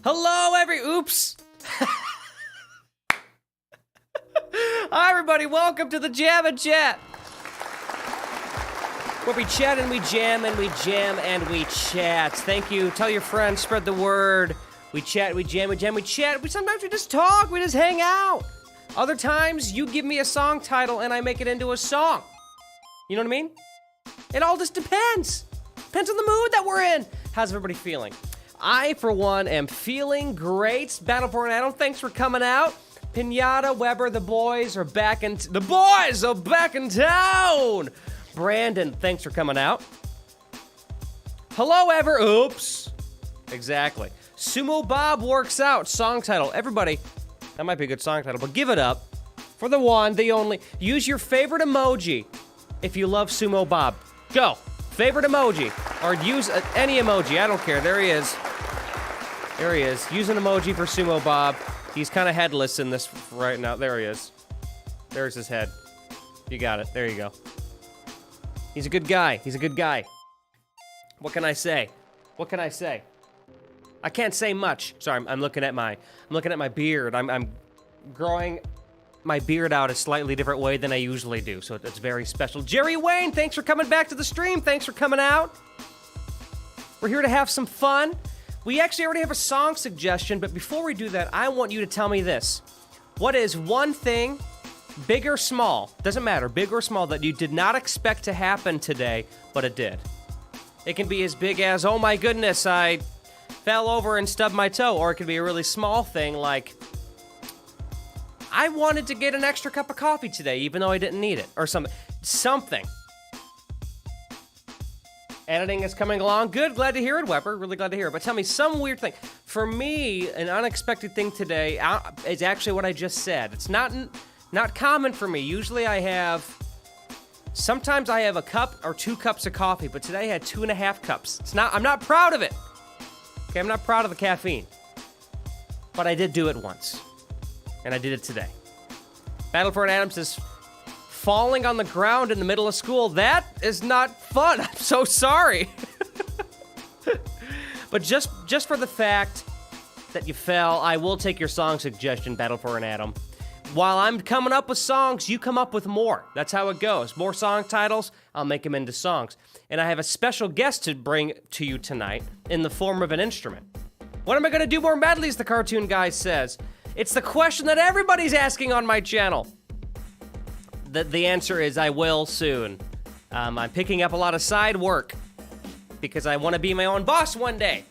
Hello, Oops. Hi, everybody. Welcome to the Jam and Chat. Where we chat and we jam and we jam and we chat. Thank you. Tell your friends. Spread the word. We chat, we jam, we jam, we chat. Sometimes we just talk. We just hang out. Other times, you give me a song title and I make it into a song. You know what I mean? It all just depends. Depends on the mood that we're in. How's everybody feeling? I, for one, am feeling great. Battle for an Atom, thanks for coming out. Pinata, Weber, the boys are back in town. Brandon, thanks for coming out. Hello, Oops. Exactly. Sumo Bob works out. Song title. Everybody, that might be a good song title, but give it up for the one, the only. Use your favorite emoji if you love Sumo Bob. Go. Favorite emoji. Or use any emoji. I don't care. There he is. There he is. Use an emoji for Sumo Bob. He's kind of headless in this right now. There he is. There's his head. You got it. There you go. He's a good guy. He's a good guy. What can I say? What can I say? I can't say much. Sorry, I'm looking at my beard. I'm growing my beard out a slightly different way than I usually do, so it's very special. Jerry Wayne, thanks for coming back to the stream. Thanks for coming out. We're here to have some fun. We actually already have a song suggestion, but before we do that, I want you to tell me this. What is one thing, big or small, doesn't matter, big or small, that you did not expect to happen today, but it did? It can be as big as, oh my goodness, I fell over and stubbed my toe, or it could be a really small thing like, I wanted to get an extra cup of coffee today, even though I didn't need it, or something. Editing is coming along. Good, glad to hear it, Weber. Really glad to hear it. But tell me some weird thing. For me, an unexpected thing today is actually what I just said. It's not common for me. Usually sometimes I have a cup or 2 cups of coffee, but today I had 2.5 cups. I'm not proud of it. Okay, I'm not proud of the caffeine. But I did do it once. And I did it today. Battle for an Atom says, falling on the ground in the middle of school, that is not fun. I'm so sorry. But just for the fact that you fell, I will take your song suggestion, Battle for an Atom. While I'm coming up with songs, you come up with more. That's how it goes. More song titles, I'll make them into songs. And I have a special guest to bring to you tonight in the form of an instrument. When am I going to do more medleys, the cartoon guy says? It's the question that everybody's asking on my channel. The answer is I will soon. I'm picking up a lot of side work because I want to be my own boss one day.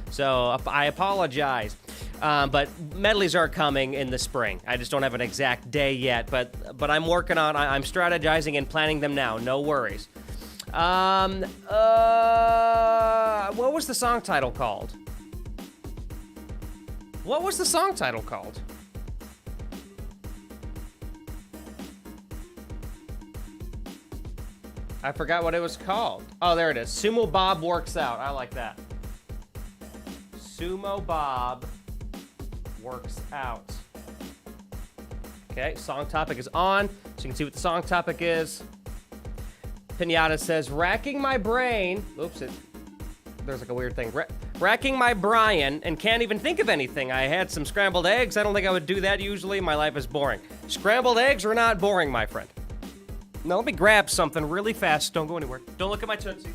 So I apologize. But medleys are coming in the spring. I just don't have an exact day yet, but I'm working on, I'm strategizing and planning them now. No worries. What was the song title called? What was the song title called? I forgot what it was called. Oh, there it is. Sumo Bob works out. I like that. Sumo Bob works out. Okay, song topic is on, so you can see what the song topic is. Pinata says, racking my brain. Oops, there's like a weird thing. Racking my Brian and can't even think of anything. I had some scrambled eggs. I don't think I would do that usually. My life is boring. Scrambled eggs are not boring, my friend. Now let me grab something really fast. Don't go anywhere. Don't look at my tootsies.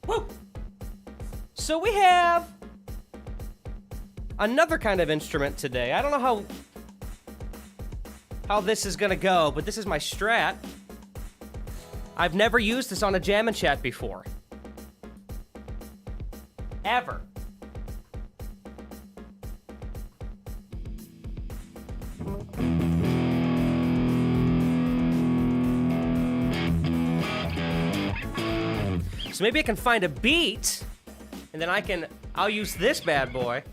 Woo! So we have another kind of instrument today. I don't know how this is gonna go, but this is my Strat. I've never used this on a Jam and Chat before. Ever. So maybe I can find a beat, and then I'll use this bad boy.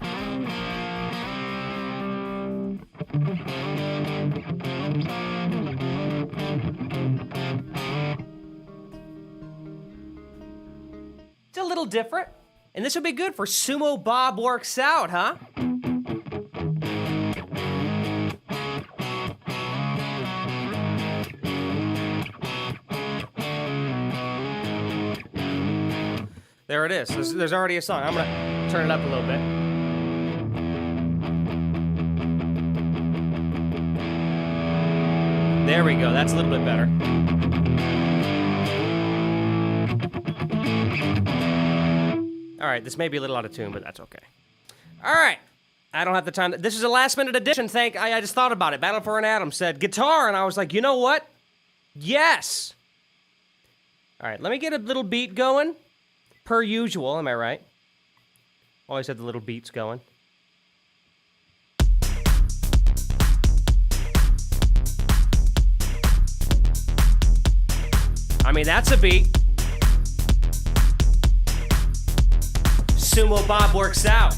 It's a little different, and this would be good for Sumo Bob Works Out, huh? There it is. There's already a song. I'm gonna turn it up a little bit. There we go. That's a little bit better. All right, this may be a little out of tune, but that's okay. All right. I don't have the time. This is a last-minute addition. I just thought about it. Battle for an Atom said guitar, and I was like, you know what? Yes. All right, let me get a little beat going. Per usual, am I right? Always had the little beats going. I mean, that's a beat. Sumo Bob works out.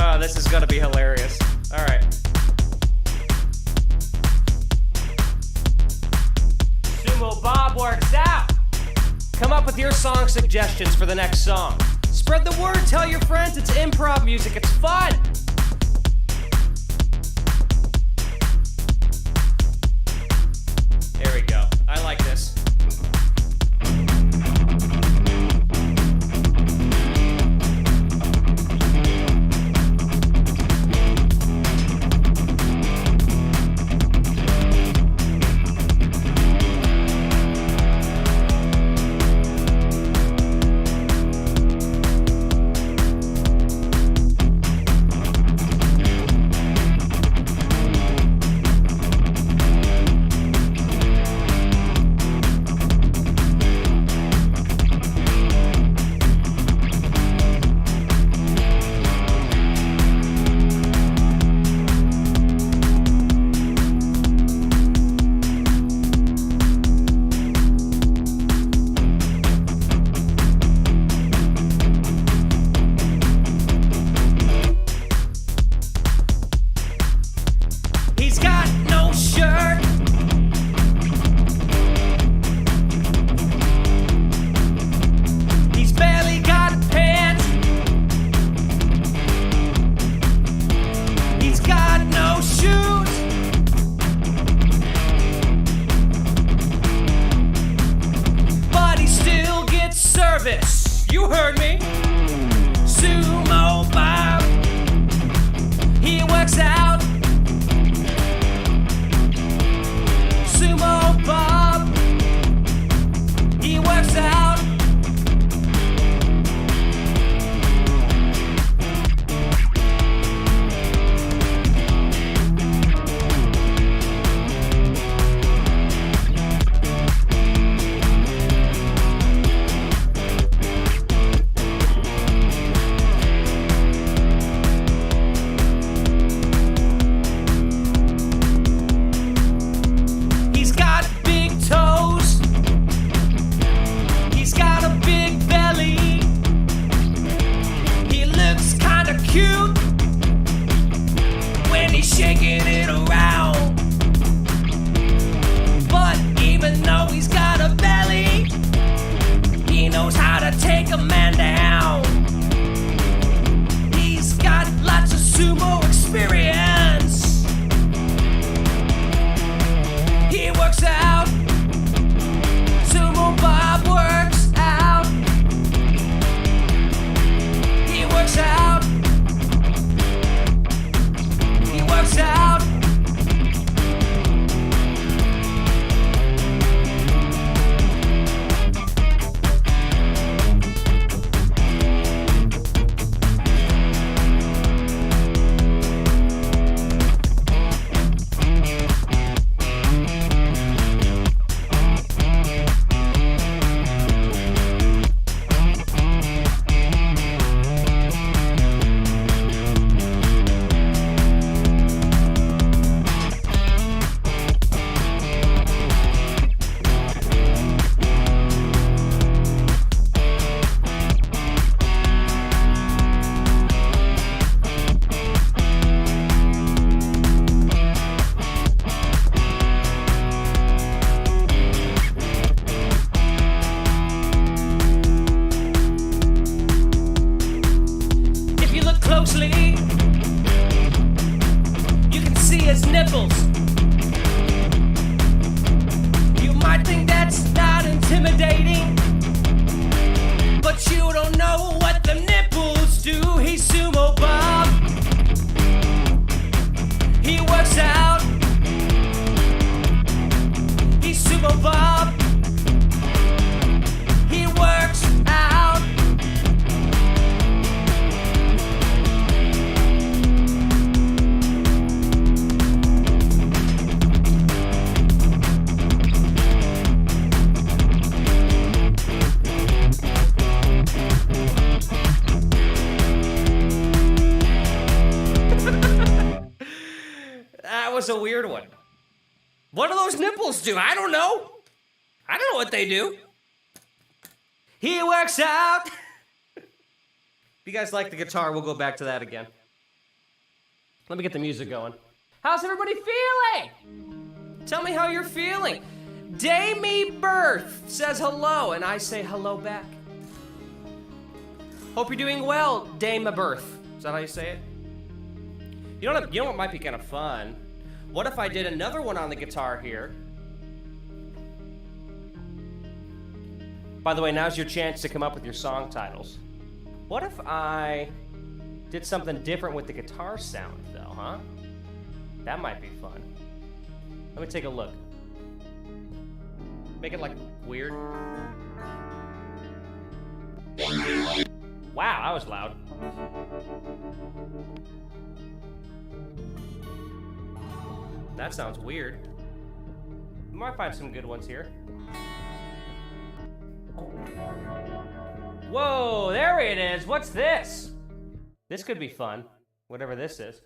Oh, this is gonna be hilarious. All right. Sumo Bob works out. Come up with your song suggestions for the next song. Spread the word, tell your friends, it's improv music, it's fun. There we go. I like this. You heard me. Sumo Bob. He works out. Sumo Bob. He works out. Cute when he's shaking it around, but even though he's got a belly, he knows how to take a man down. He's got lots of sumo experience. He works out. Sumo Bob works out. He works out. closely, you can see his nipples. You might think that's not intimidating, but you don't know what the nipples do. He's Sumo Bob. He works out. He's Sumo Bob. He works out. That was a weird one. What do those nipples do? I don't know. I don't know what they do. He works out. If you guys like the guitar, we'll go back to that again. Let me get the music going. How's everybody feeling? Tell me how you're feeling. Damie Birth says hello, and I say hello back. Hope you're doing well, Dame Birth. Is that how you say it? You know what might be kind of fun? What if I did another one on the guitar here? By the way, now's your chance to come up with your song titles. What if I did something different with the guitar sound, though, huh? That might be fun. Let me take a look. Make it, like, weird. Wow, that was loud. That sounds weird. We might find some good ones here. Whoa, there it is. What's this? This could be fun, whatever this is.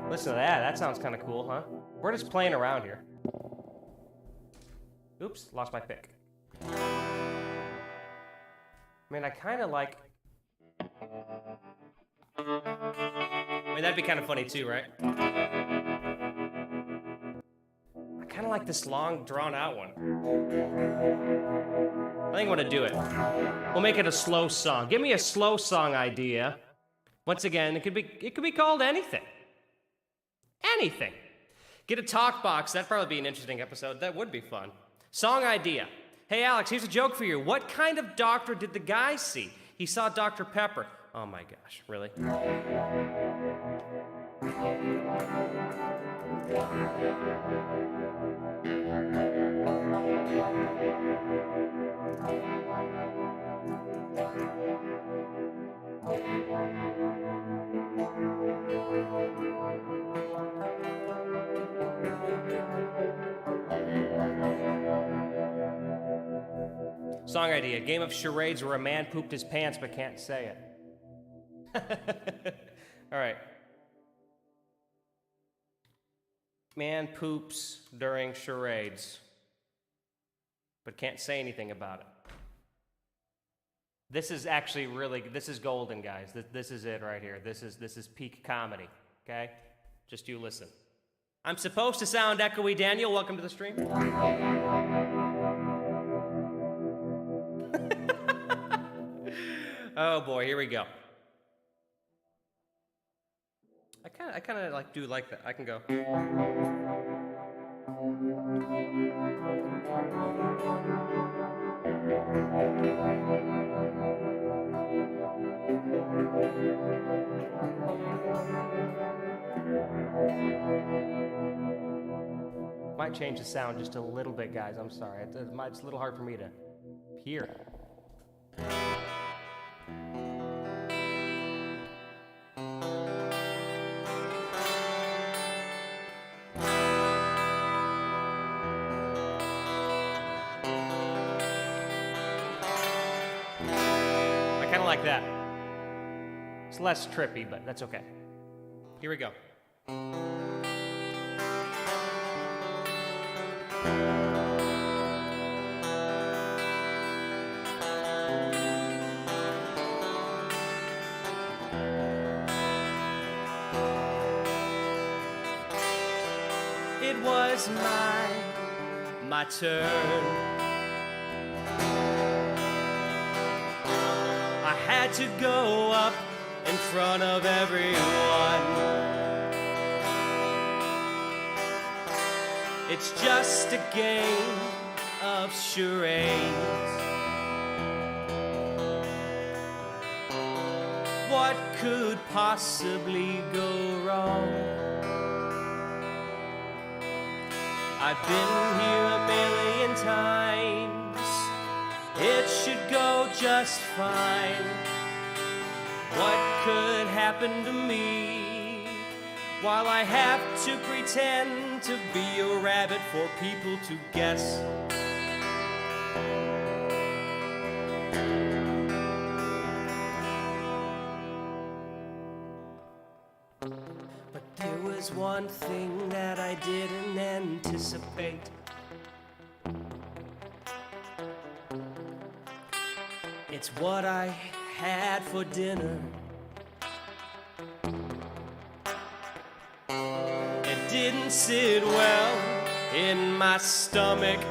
Listen to that. That sounds kind of cool, huh? We're just playing around here. Oops, lost my pick. I mean, I kind of like... I mean, that'd be kind of funny too, right? I kind of like this long, drawn-out one. I think I'm gonna do it. We'll make it a slow song. Give me a slow song idea. Once again, it could be called anything. Anything. Get a talk box. That'd probably be an interesting episode. That would be fun. Song idea. Hey, Alex, here's a joke for you. What kind of doctor did the guy see? He saw Dr. Pepper. Oh my gosh, really? Song idea, game of charades where a man pooped his pants but can't say it. All right. Man poops during charades but can't say anything about it. This is actually this is golden, guys. This is it right here. This is peak comedy, okay? Just you listen. I'm supposed to sound echoey, Daniel. Welcome to the stream. Oh boy, here we go. I kind of like do like that. I can go. Might change the sound just a little bit, guys. I'm sorry. It's a little hard for me to hear. Like that. It's less trippy, but that's okay. Here we go. It was my turn. I had to go up in front of everyone. It's just a game of charades. What could possibly go wrong? I've been here a million times. It should go just fine. What could happen to me while I have to pretend to be a rabbit for people to guess? But there was one thing that I didn't anticipate. It's what I had for dinner. It didn't sit well in my stomach.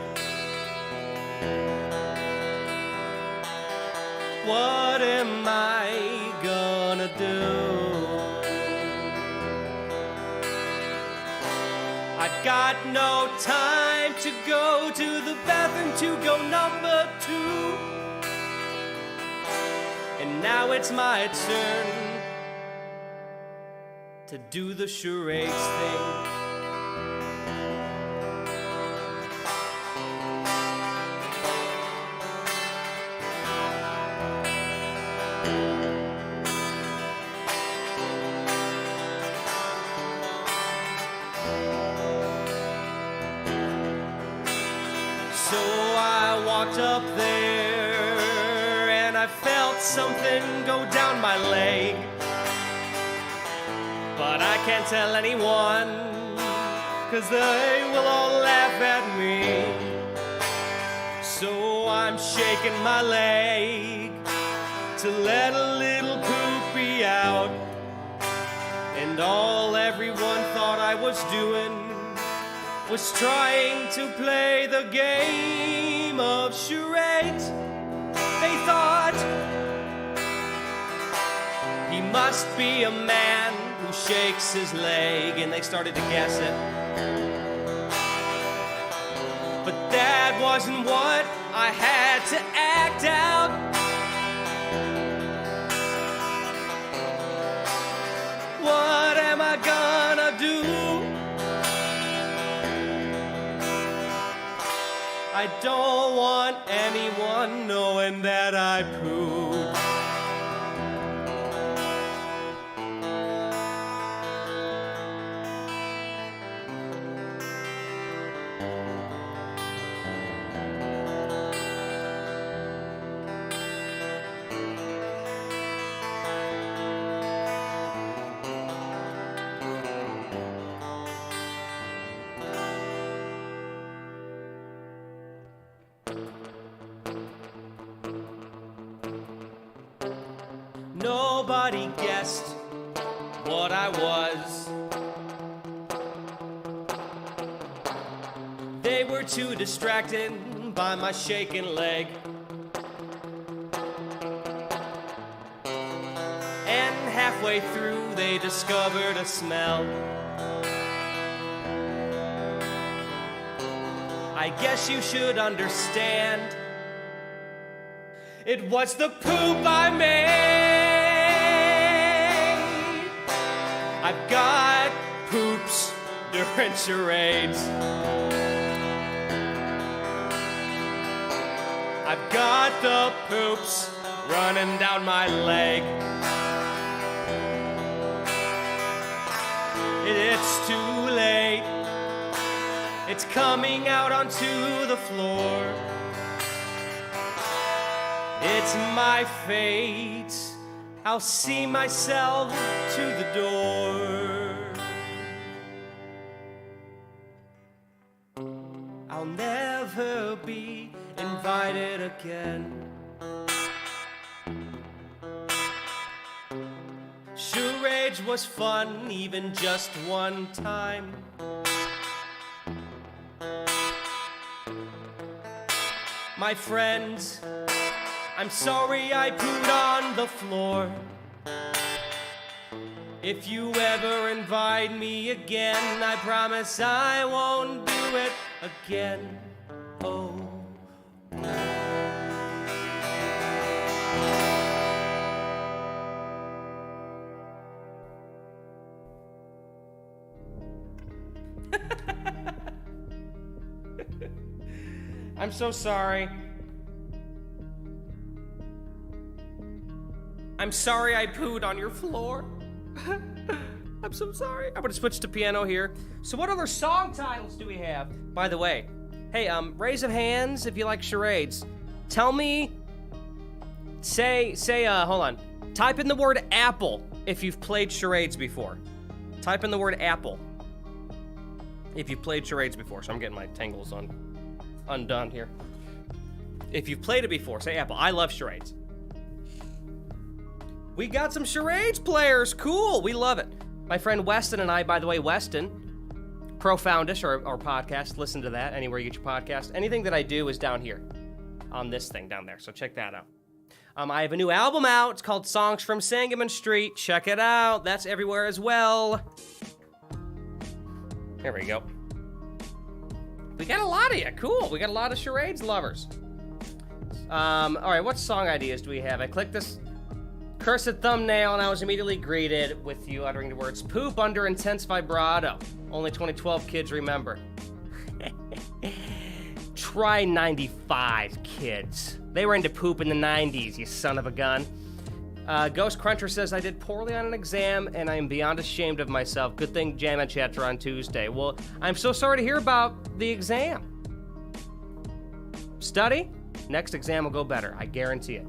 What am I gonna do? I've got no time to go to the bathroom to go number 2. And now it's my turn to do the charades thing. So I walked up there and I felt something go down my leg. But I can't tell anyone, 'cause they will all laugh at me. So I'm shaking my leg to let a little poopy out. And all everyone thought I was doing was trying to play the game of charades. They thought he must be a man who shakes his leg, and they started to guess it. But that wasn't what I had to act out. What am I gonna do? I don't want anyone knowing that I pooed. Nobody guessed what I was. They were too distracted by my shaking leg. And halfway through they discovered a smell. I guess you should understand, it was the poop I made. I've got poops during charades. I've got the poops running down my leg. It's too late. It's coming out onto the floor. It's my fate. I'll see myself to the door. I'll never be invited again. Charades was fun, even just one time. My friend, I'm sorry I pooed on the floor. If you ever invite me again, I promise I won't do it again. Oh. I'm so sorry. I'm sorry I pooed on your floor. I'm so sorry. I'm gonna switch to piano here. So what other song titles do we have? By the way, hey, raise of hands if you like charades. Tell me, hold on. Type in the word apple if you've played charades before. Type in the word apple if you've played charades before. So I'm getting my tangles undone here. If you've played it before, say apple. I love charades. We got some charades players. Cool. We love it. My friend Weston and I, by the way, Weston, Profoundish, our podcast. Listen to that anywhere you get your podcast. Anything that I do is down here on this thing down there. So check that out. I have a new album out. It's called Songs from Sangamon Street. Check it out. That's everywhere as well. There we go. We got a lot of you. Cool. We got a lot of charades lovers. All right, what song ideas do we have? I clicked this cursed thumbnail and I was immediately greeted with you uttering the words poop under intense vibrato. Only 2012 kids remember. Try 95 kids. They were into poop in the 90s, you son of a gun. Ghost Cruncher says, I did poorly on an exam and I am beyond ashamed of myself. Good thing Jam and Chatter on Tuesday. Well, I'm so sorry to hear about the exam. Study? Next exam will go better, I guarantee it.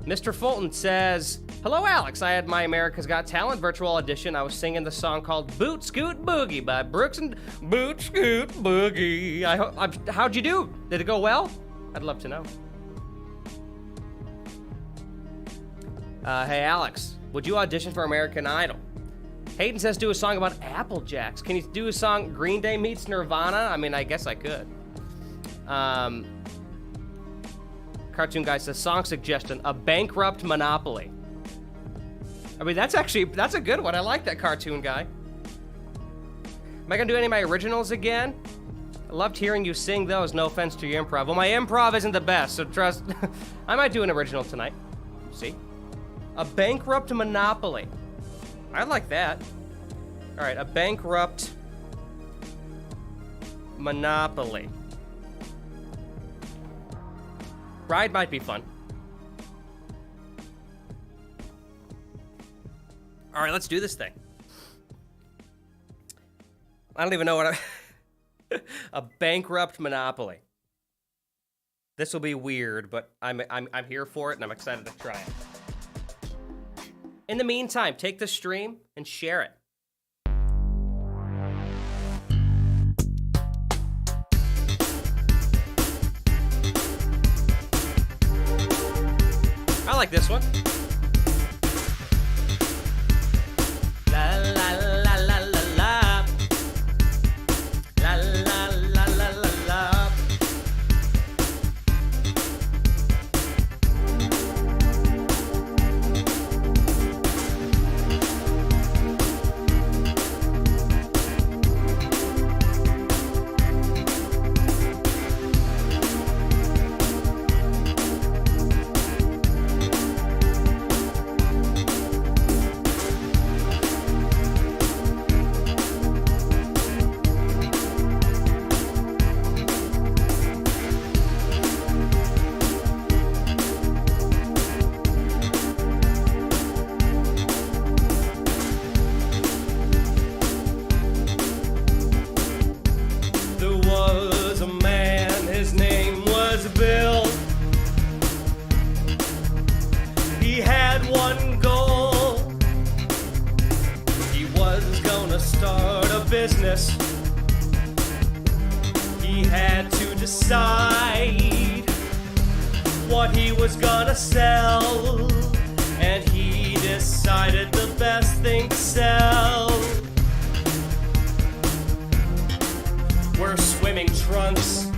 Mr. Fulton says, hello, Alex. I had my America's Got Talent virtual audition. I was singing the song called Boot Scoot Boogie by Brooks and Boot Scoot Boogie. How'd you do? Did it go well? I'd love to know. Hey, Alex, would you audition for American Idol? Hayden says do a song about Apple Jacks. Can you do a song Green Day meets Nirvana? I mean, I guess I could. Cartoon Guy says, song suggestion, a Bankrupt Monopoly. I mean, that's a good one. I like that, Cartoon Guy. Am I gonna do any of my originals again? I loved hearing you sing those, no offense to your improv. Well, my improv isn't the best, so trust, I might do an original tonight. See? A Bankrupt Monopoly. I like that. All right, a Bankrupt Monopoly. Ride might be fun. All right, let's do this thing. I don't even know what a Bankrupt Monopoly. This will be weird, but I'm here for it and I'm excited to try it. In the meantime, take the stream and share it. I like this one. La la la la la la. La la la la la la. Business. He had to decide what he was gonna sell, and he decided the best thing to sell were swimming trunks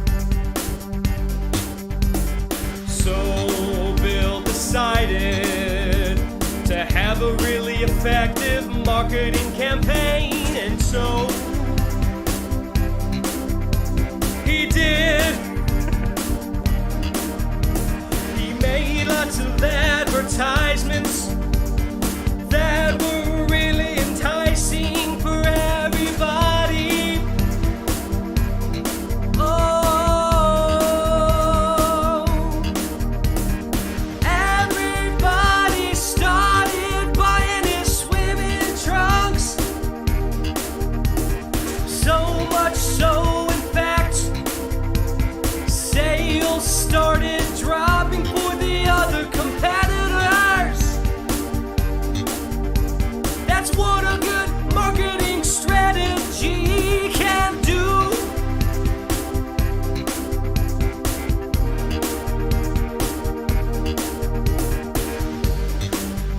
decided to have a really effective marketing campaign, and so he did. He made lots of advertisements that were really enticing for everybody. Oh, everybody started buying his swimming trunks. So much so, in fact, sales started dropping for the other competitors. That's what a good marketing strategy can do.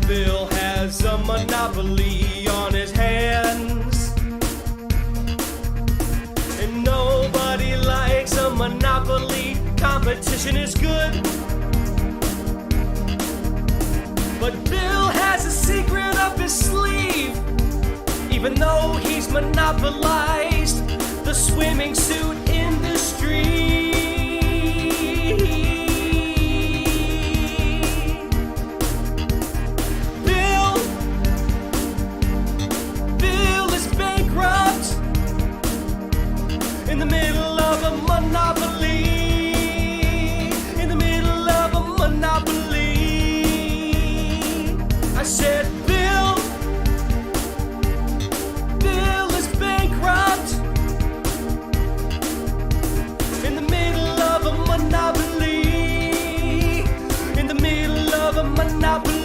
Bill has a monopoly on his hands, and nobody likes a monopoly. Competition is good, but Bill has a secret up his sleeve. Even though he's monopolized the swimming suit industry, Bill is bankrupt in the middle of a monopoly. In the middle of a monopoly, I said Bill is bankrupt in the middle of a monopoly. In the middle of a monopoly.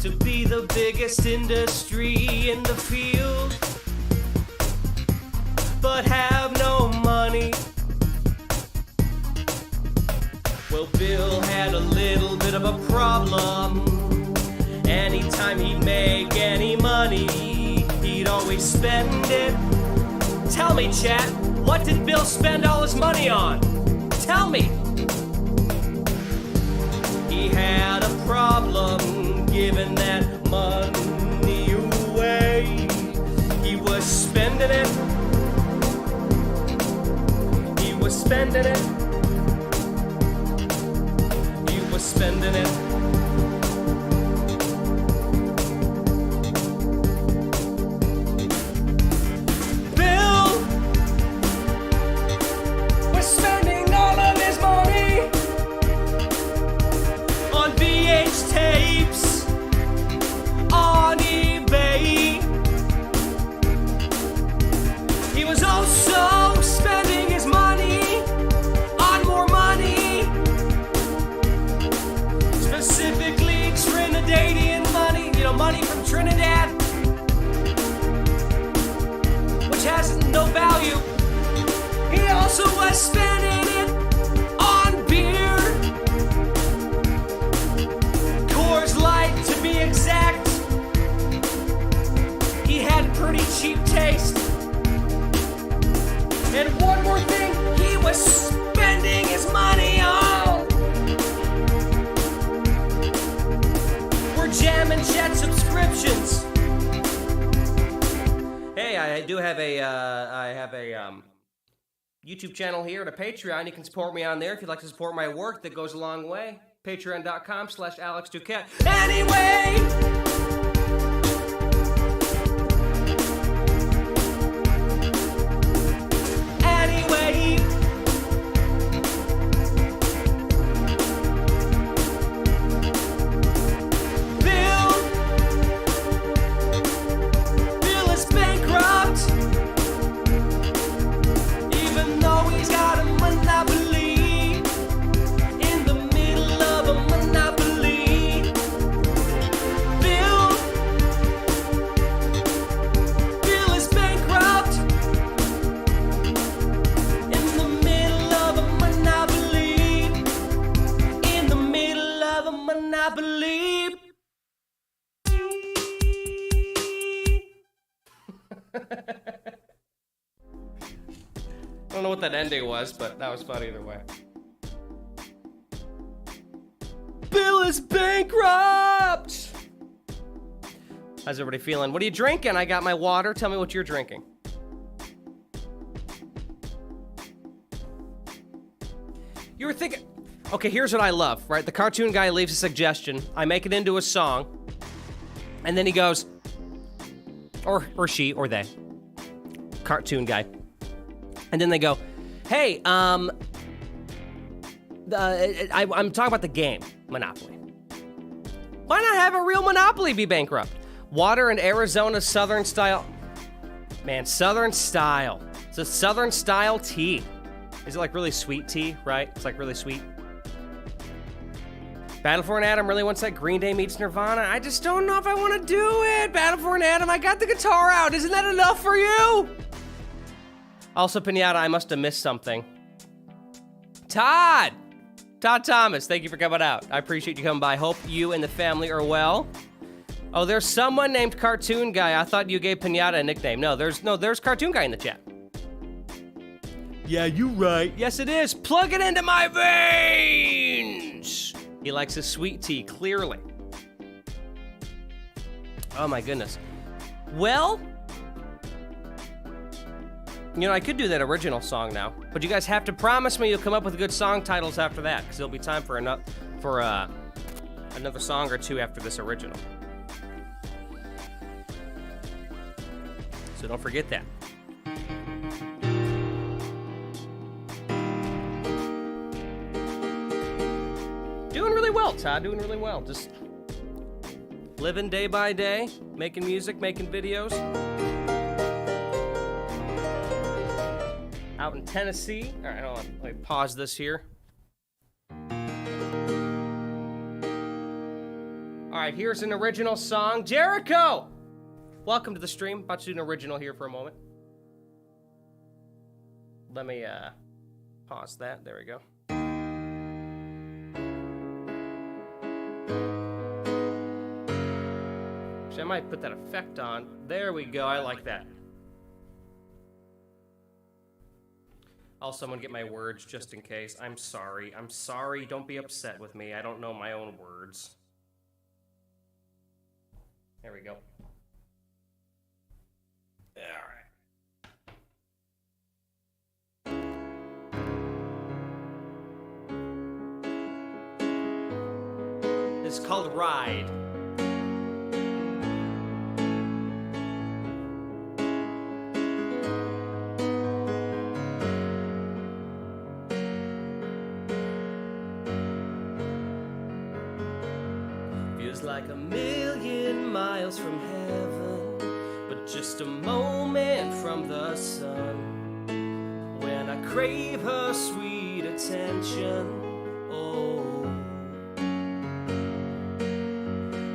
To be the biggest industry in the field, but have no money. Well, Bill had a little bit of a problem. Anytime he'd make any money, he'd always spend it. Tell me, chat, what did Bill spend all his money on? Tell me. He had a problem giving that money away. He was spending it. He was spending it. He was spending it. Bill was spending all of his money on VH tapes, on eBay. He was also spending his money on more money, specifically Trinidadian money, money from Trinidad, which has no value. He also was spending it on beer, Coors Light to be exact. He had pretty cheap taste. And one more thing, he was spending his money on were Jam and Jet subscriptions. Hey, I do have a YouTube channel here and a Patreon. You can support me on there if you'd like to support my work. That goes a long way. Patreon.com/AlexDuquette. Anyway. I don't know what that ending was, but that was fun either way. Bill is bankrupt! How's everybody feeling? What are you drinking? I got my water. Tell me what you're drinking. You were thinking... Okay, here's what I love, right? The cartoon guy leaves a suggestion. I make it into a song. And then he goes... Or she, or they. Cartoon guy. And then they go, hey, I'm talking about the game, Monopoly. Why not have a real Monopoly be bankrupt? Water in Arizona Southern style. Man, Southern style. It's a Southern style tea. Is it like really sweet tea, right? It's like really sweet. Battle for an Atom really wants that Green Day meets Nirvana. I just don't know if I want to do it. Battle for an Atom, I got the guitar out. Isn't that enough for you? Also, Pinata, I must have missed something. Todd Thomas, thank you for coming out. I appreciate you coming by. Hope you and the family are well. Oh, there's someone named Cartoon Guy. I thought you gave Pinata a nickname. No, there's Cartoon Guy in the chat. Yeah, you right. Yes, it is. Plug it into my veins. He likes his sweet tea, clearly. Oh my goodness. Well, you know, I could do that original song now, but you guys have to promise me you'll come up with good song titles after that, because there'll be time for another song or two after this original. So don't forget that. Doing really well, Todd. Doing really well. Just living day by day, making music, making videos. Out in Tennessee. All right, hold on. Let me pause this here. All right, here's an original song. Jericho! Welcome to the stream. About to do an original here for a moment. Let me pause that. There we go. Actually, I might put that effect on. There we go. I like that. Also, I'm gonna get my words just in case. I'm sorry. I'm sorry. Don't be upset with me. I don't know my own words. There we go. All right. It's called Ride. Like a million miles from heaven, but just a moment from the sun. When I crave her sweet attention, oh,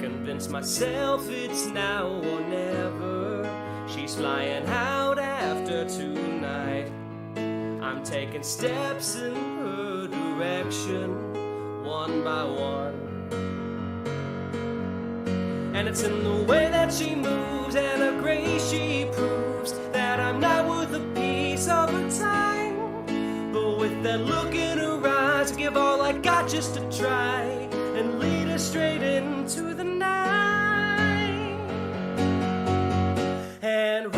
convince myself it's now or never. She's flying out after tonight. I'm taking steps in her direction, one by one. And it's in the way that she moves and her grace she proves that I'm not worth a piece of her time. But with that look in her eyes, I give all I got just to try and lead her straight into the night. And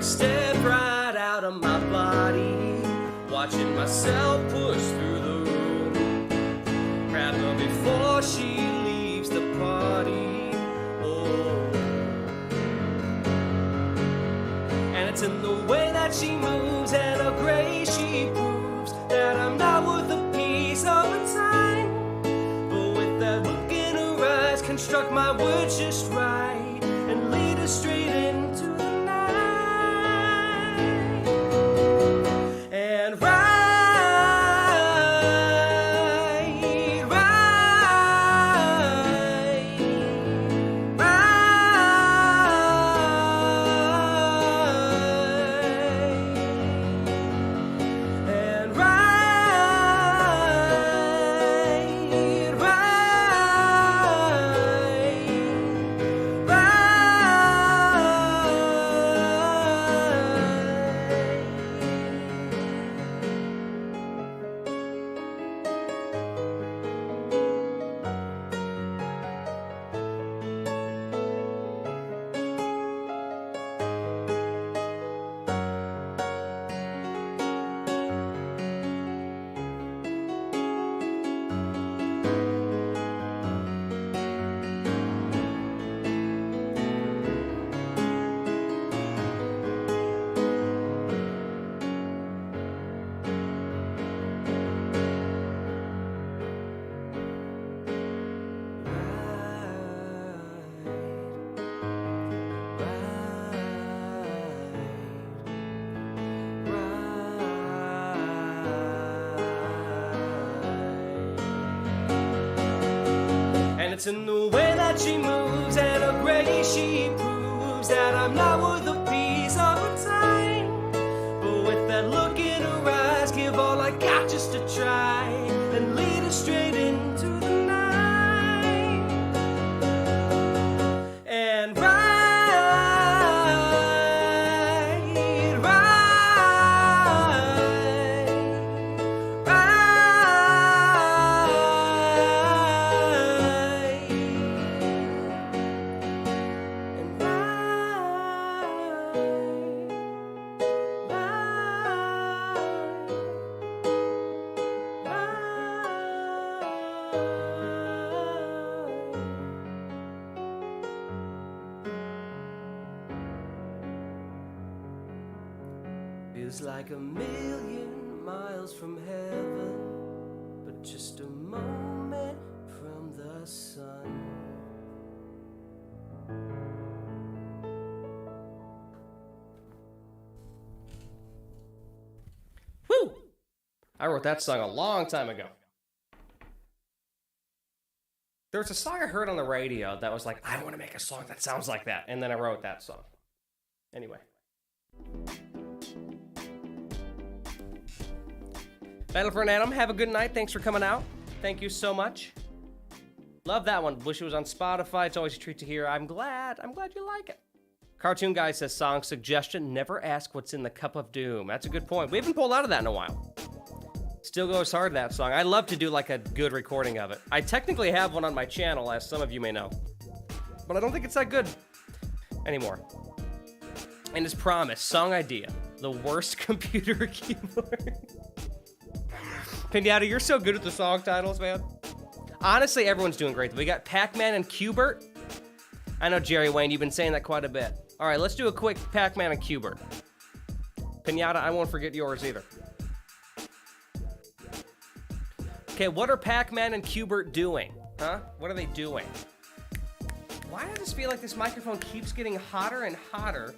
step right out of my body, watching myself push through the room, grab her before she leaves the party. Oh, and it's in the way that she moves and her grace she proves that I'm not worth a piece of her time. But with that look in her eyes, construct my words just right and lead us straight into the night. And it's in the way that she moves and her grace she proves that I'm not worth a piece of her time. But with that look in her eyes, give all I got just to try and lead us straight into the night. And feels like a million miles from heaven, but just a moment from the sun. Woo! I wrote that song a long time ago. There was a song I heard on the radio that was like, I want to make a song that sounds like that. And then I wrote that song. Anyway. Battle for an Atom, have a good night. Thanks for coming out. Thank you so much. Love that one. Wish it was on Spotify. It's always a treat to hear. I'm glad you like it. Cartoon Guy says, song suggestion, never ask what's in the cup of doom. That's a good point. We haven't pulled out of that in a while. Still goes hard, that song. I'd love to do like a good recording of it. I technically have one on my channel, as some of you may know. But I don't think it's that good anymore. And as promised, song idea. The worst computer keyboard. Pinata, you're so good at the song titles, man. Honestly, everyone's doing great. We got Pac-Man and Qbert. I know, Jerry Wayne, you've been saying that quite a bit. All right, let's do a quick Pac-Man and Qbert. Pinata, I won't forget yours either. Okay, what are Pac-Man and Qbert doing? Huh? What are they doing? Why does this feel like this microphone keeps getting hotter and hotter?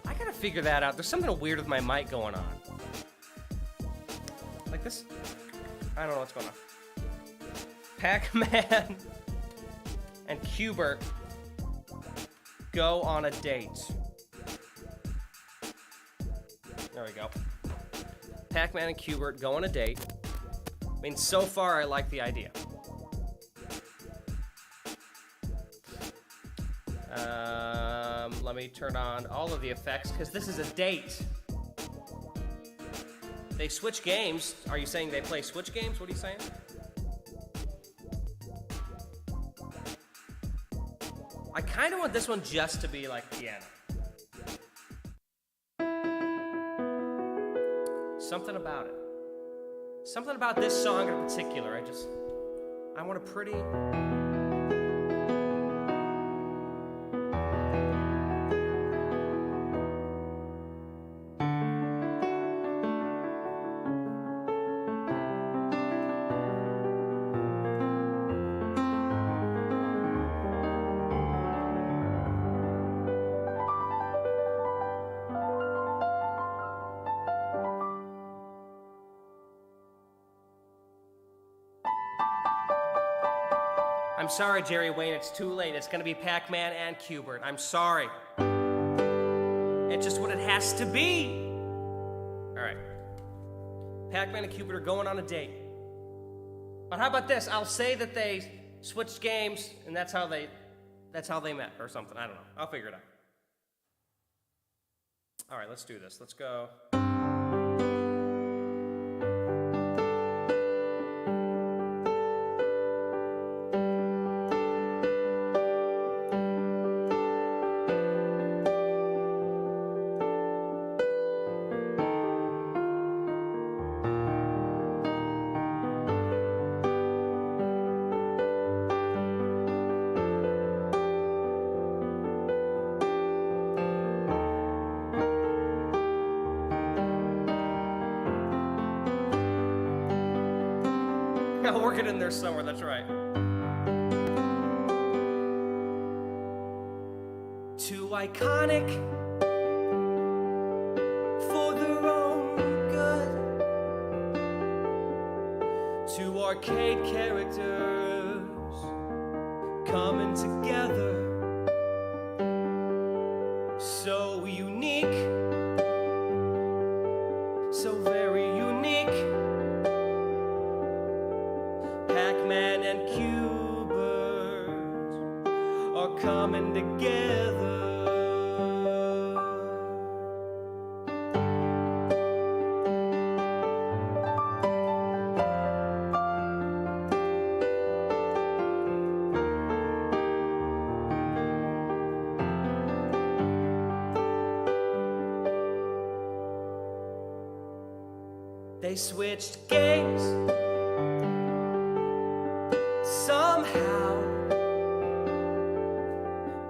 I gotta figure that out. There's something weird with my mic going on. Like this? I don't know what's going on. Pac-Man and Qbert go on a date. There we go. Pac-Man and Qbert go on a date. I mean, so far I like the idea. Let me turn on all of the effects because this is a date. They switch games. Are you saying they play Switch games? What are you saying? I kind of want this one just to be like piano. Something about it. Something about this song in particular. I want a pretty... I'm sorry, Jerry Wayne, it's too late. It's gonna be Pac-Man and Qbert. I'm sorry. It's just what it has to be. All right. Pac-Man and Qbert are going on a date. But how about this? I'll say that they switched games, and that's how they met, or something. I don't know. I'll figure it out. All right, let's do this. Let's go. I'll work it in there somewhere, that's right. Too iconic for their own good. Two arcade characters coming together. So unique, so very unique. Pac-Man and Qbert are coming together. They switched games somehow.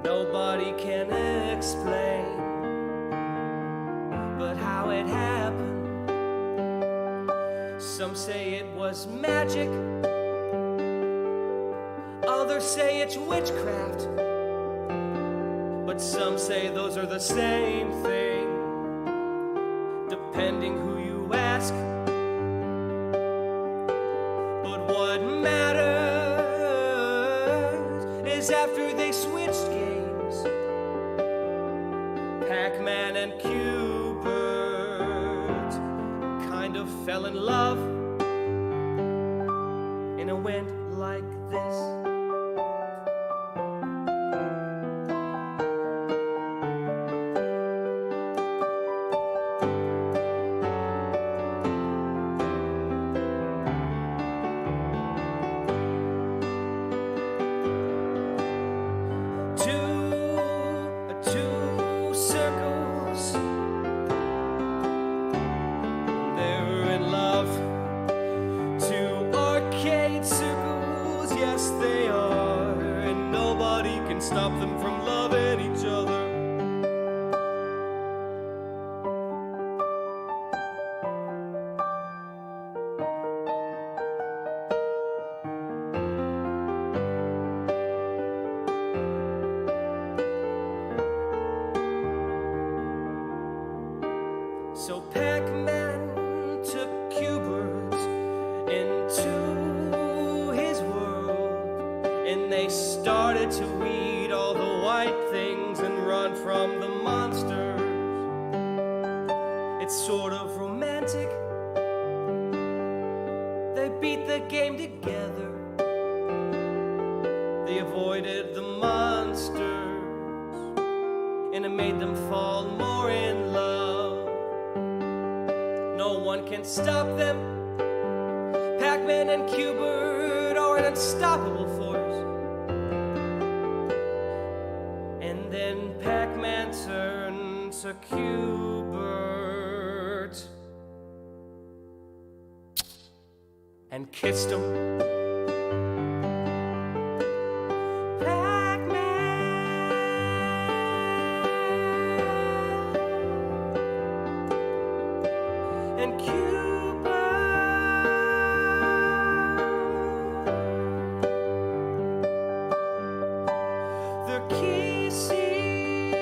Nobody can explain but how it happened. Some say it was magic, others say it's witchcraft, but some say those are the same thing, depending who you ask. But what matters is after they switched games, Pac-Man and Qbert kind of fell in love, and it went like this. Two circles, they're in love. Two arcade circles, yes they are, and nobody can stop them from loving each other. So Pac-Man took Qbert into his world, and they started to eat all the white things and run from the monsters. It's sort of romantic. They beat the game together. They avoided the monsters, and it made them fall more in love. No one can stop them. Pac-Man and Qbert are an unstoppable force. And then Pac-Man turned to Qbert, and kissed him. And Qbert, the kissing,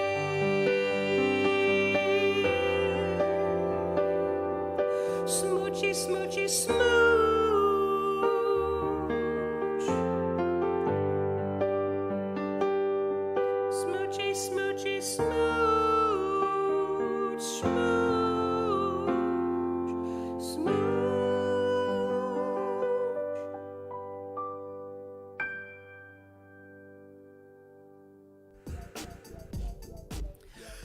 smoochy, smoochy, smooch, smoochy, smoochy, smooch, smooch.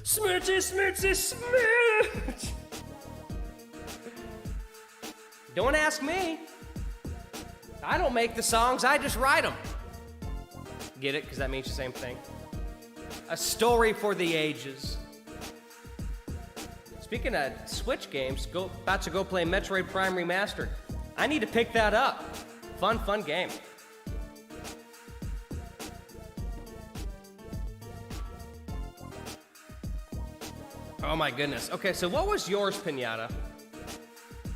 Smoochy, smoochy, smooch. Don't ask me. I don't make the songs, I just write them. Get it? Because that means the same thing. A story for the ages. Speaking of Switch games, about to go play Metroid Prime Remastered. I need to pick that up. Fun game. Oh my goodness. Okay, so what was yours, Pinata?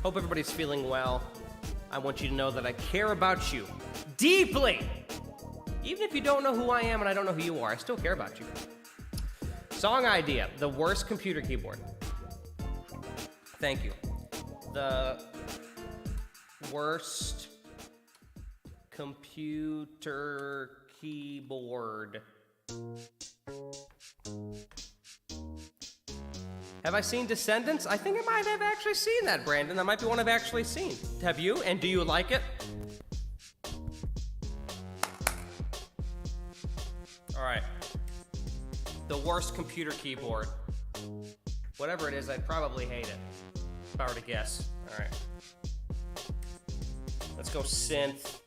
Hope everybody's feeling well. I want you to know that I care about you deeply. Even if you don't know who I am and I don't know who you are, I still care about you. Song idea, the worst computer keyboard. Thank you. The worst computer keyboard. Have I seen Descendants? I think I might have actually seen that, Brandon. That might be one I've actually seen. Have you? And do you like it? All right. The worst computer keyboard. Whatever it is, I'd probably hate it, if I were to guess. All right. Let's go synth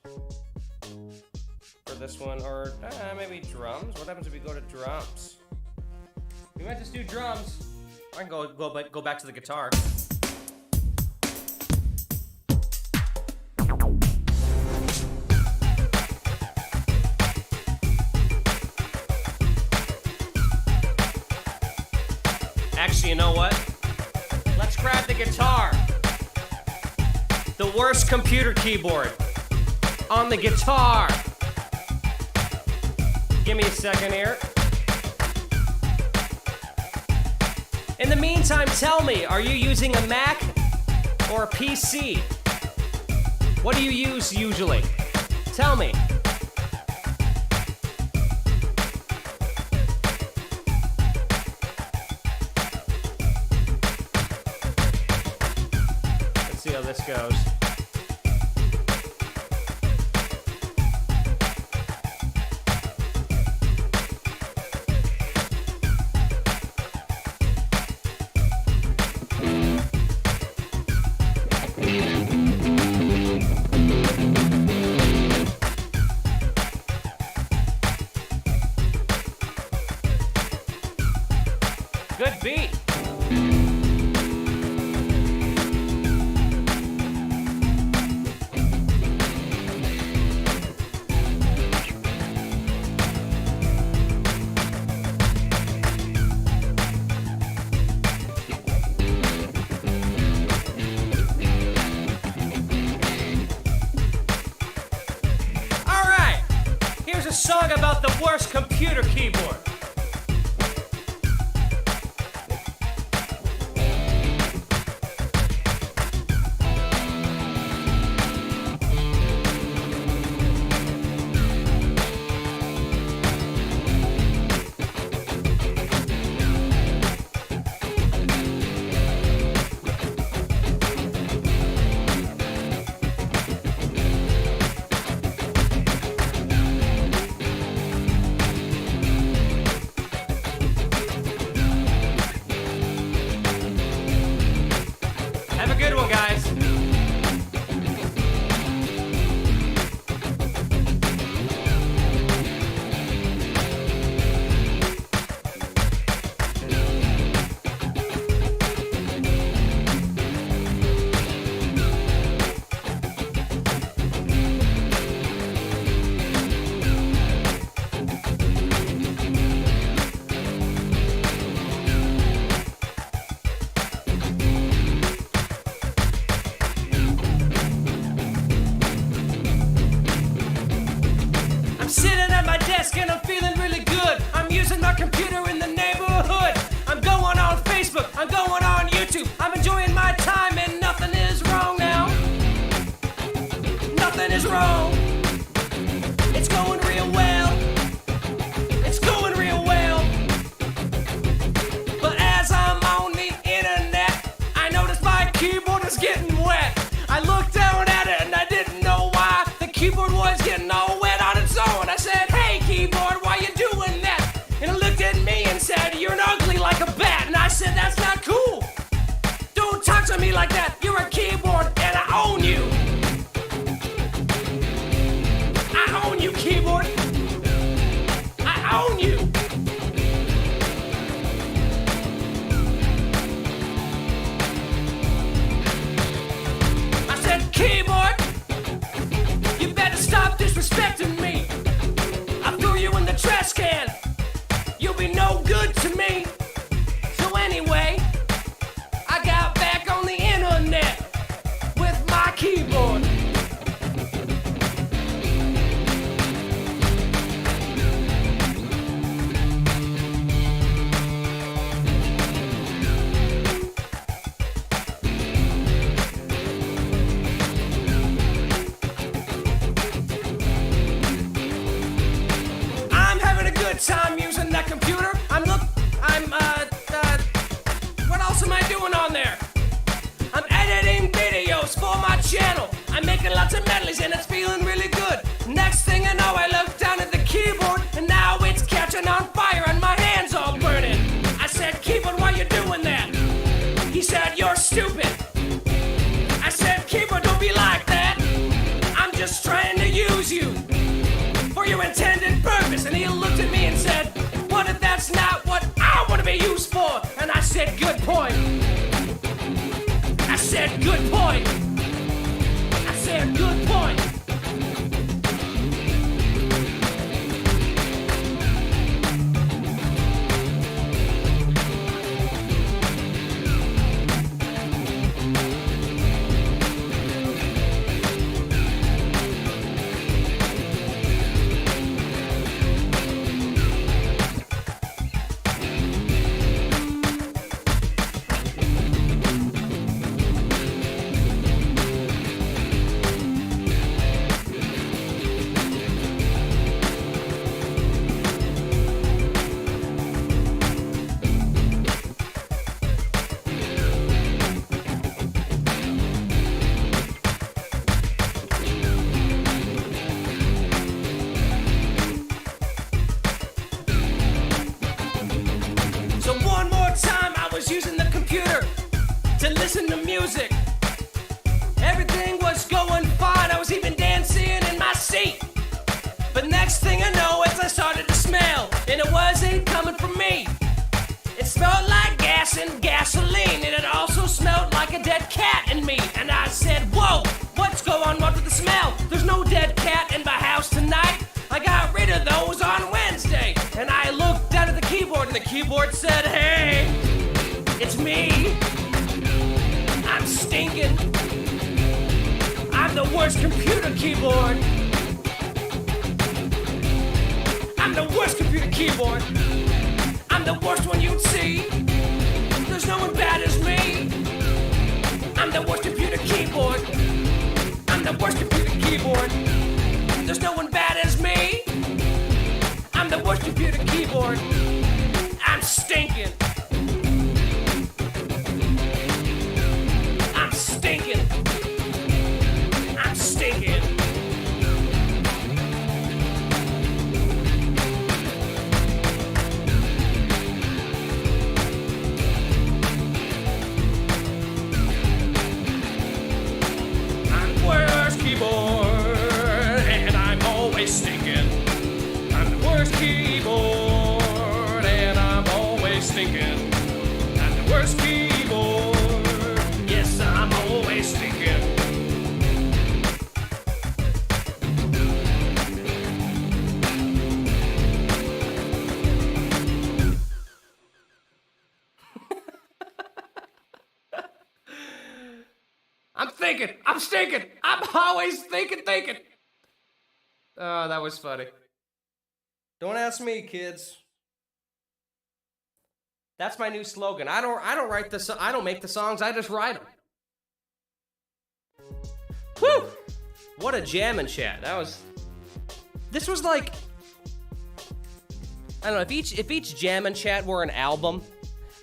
for this one, or maybe drums. What happens if we go to drums? We might just do drums. I can go back to the guitar. Actually, you know what? Let's grab the guitar. The worst computer keyboard on the guitar. Give me a second here. In the meantime, tell me, are you using a Mac or a PC? What do you use usually? Tell me. Let's see how this goes. Good beat. All right, here's a song about the worst computer keyboard. desk and I'm feeling really good. I'm using my computer in the neighborhood. I'm going on Facebook, I'm going on YouTube. I'm enjoying my time and nothing is wrong now. Nothing is wrong. It's going real well. It's going real well. But as I'm on the internet, I noticed my keyboard is getting wet. I looked down at it and I didn't know why. The keyboard was getting all wet on its own. I said, hey keyboard, why you doing that? And it looked at me and said, you're ugly like a bat. And I said, that's not cool. Don't talk to me like that. You're a keyboard and I own you. I own you, keyboard. I own you. I said, keyboard, you better stop disrespecting me. I threw you in the trash can. You'll be no good to me. So anyway, I got back on the internet with my keyboard. I'm having a good time using that computer. What else am I doing on there? I'm editing videos for my channel. I'm making lots of medleys and it's feeling really good. Next thing I know, I look down at the keyboard and now it's catching on fire and my hands all burning. I said, keyboard, why you doing that? He said, you're stupid. I said, keyboard, don't be like that. I'm just trying to use you for your intended purpose. And he looked at me and said, what if that's not what I want to be used for? And I said, good point. I said, good point. I said, good point. So one more time I was using the computer to listen to music. Everything was going fine, I was even dancing in my seat. But next thing I know is I started to smell, and it wasn't coming from me. It smelled like gas and gasoline, and it also smelled like a dead cat in me. And I said, whoa, what's going on with the smell? There's no dead cat in my house tonight. I got rid of those on Wednesday. And I looked down at the keyboard, and the keyboard said, hey, it's me. I'm stinking. I'm the worst computer keyboard. I'm the worst computer keyboard. I'm the worst one you'd see. There's no one bad as me. I'm the worst computer keyboard. I'm the worst computer keyboard. There's no one bad as me. I'm the worst computer keyboard. I'm stinking. I'm stinking. I'm stinking. I'm the worst keyboard, and I'm always stinking. I'm the worst keyboard, and I'm always stinking. I'm the worst keyboard. Yes, I'm always stinking. I'm thinking. I'm stinking. I'm always thinking. Oh, that was funny. Don't ask me, kids. That's my new slogan. I don't write the I don't make the songs. I just write them. Woo! What a jam and chat. This was like, I don't know, if each jam and chat were an album,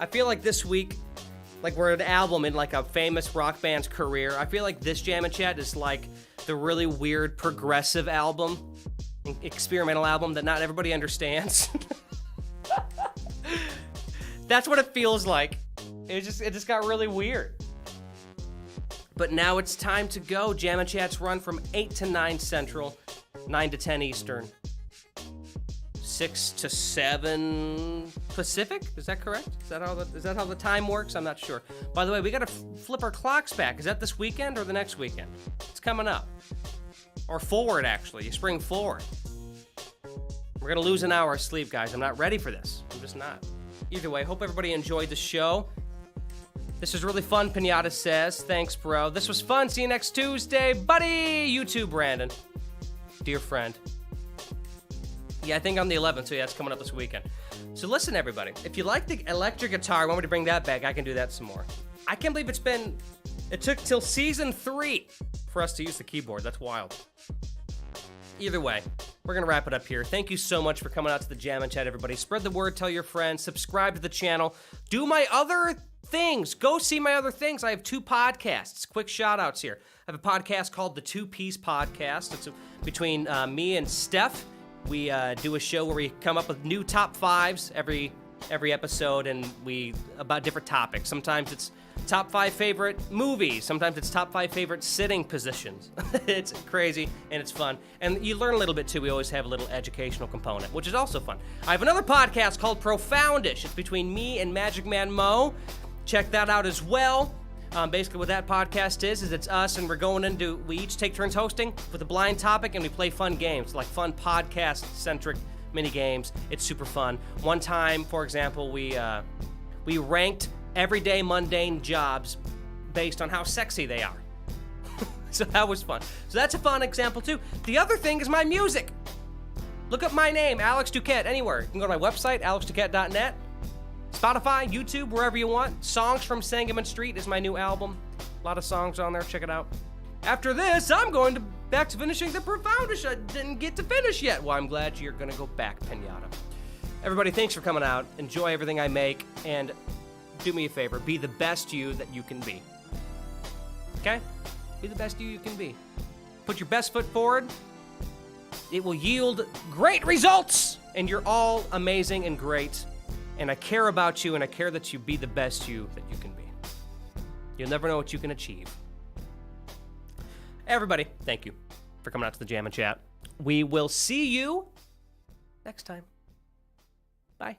I feel like this week, like we're an album in like a famous rock band's career. I feel like this jam and chat is like the really weird progressive album, experimental album that not everybody understands. That's what it feels like. It just got really weird. But now it's time to go. Jam and Chats run from 8 to 9 Central, 9 to 10 Eastern, 6 to 7 Pacific. Is that correct? Is that how the time works? I'm not sure. By the way, we got to flip our clocks back. Is that this weekend or the next weekend? It's coming up. Or forward, actually. You spring forward. We're going to lose an hour of sleep, guys. I'm not ready for this. I'm just not. Either way, hope everybody enjoyed the show. This was really fun, Pinata says. Thanks, bro. This was fun. See you next Tuesday, buddy. You too, Brandon. Dear friend. Yeah, I think on the 11th, so yeah, it's coming up this weekend. So listen, everybody. If you like the electric guitar, want me to bring that back, I can do that some more. I can't believe it took till season 3 for us to use the keyboard. That's wild. Either way, we're going to wrap it up here. Thank you so much for coming out to the Jam and Chat, everybody. Spread the word, tell your friends, subscribe to the channel. Do my other things. Go see my other things. I have 2 podcasts. Quick shout-outs here. I have a podcast called The Two Piece Podcast. It's between me and Steph. We do a show where we come up with new top 5s every episode, and about different topics. Sometimes it's top 5 favorite movies. Sometimes it's top 5 favorite sitting positions. It's crazy, and it's fun. And you learn a little bit, too. We always have a little educational component, which is also fun. I have another podcast called Profoundish. It's between me and Magic Man Mo. Check that out as well. Basically what that podcast is it's us, and we each take turns hosting with a blind topic, and we play fun games, like fun podcast-centric mini games. It's super fun. One time, for example, we ranked everyday mundane jobs based on how sexy they are. So that was fun. So that's a fun example too. The other thing is my music. Look up my name, Alex Duquette, anywhere. You can go to my website, alexduquette.net. Spotify, YouTube, wherever you want. Songs from Sangamon Street is my new album. A lot of songs on there. Check it out. After this, I'm going back to finishing the Profoundish. I didn't get to finish yet. Well, I'm glad you're going to go back, Pinata. Everybody, thanks for coming out. Enjoy everything I make. And do me a favor. Be the best you that you can be. Okay? Be the best you can be. Put your best foot forward. It will yield great results. And you're all amazing and great. And I care about you, and I care that you be the best you that you can be. You'll never know what you can achieve. Everybody, thank you for coming out to the Jam and Chat. We will see you next time. Bye.